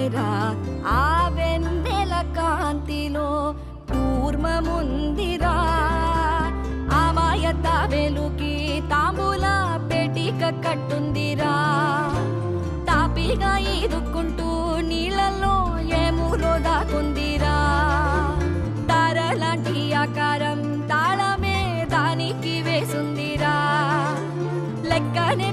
లేరా ఆ వెన్నెల కాంతిలో కూర్మముందిరా ఆమాయత వెలుకి తాంబూల పెటిక కట్టుందిరా తాపిగా ఈదుకుంటూ నీళ్ళల్లో ఏములో దాకుందిరా తారలాంటి ఆకారం తాళమే దానికి వేసుందిరా లెక్కనే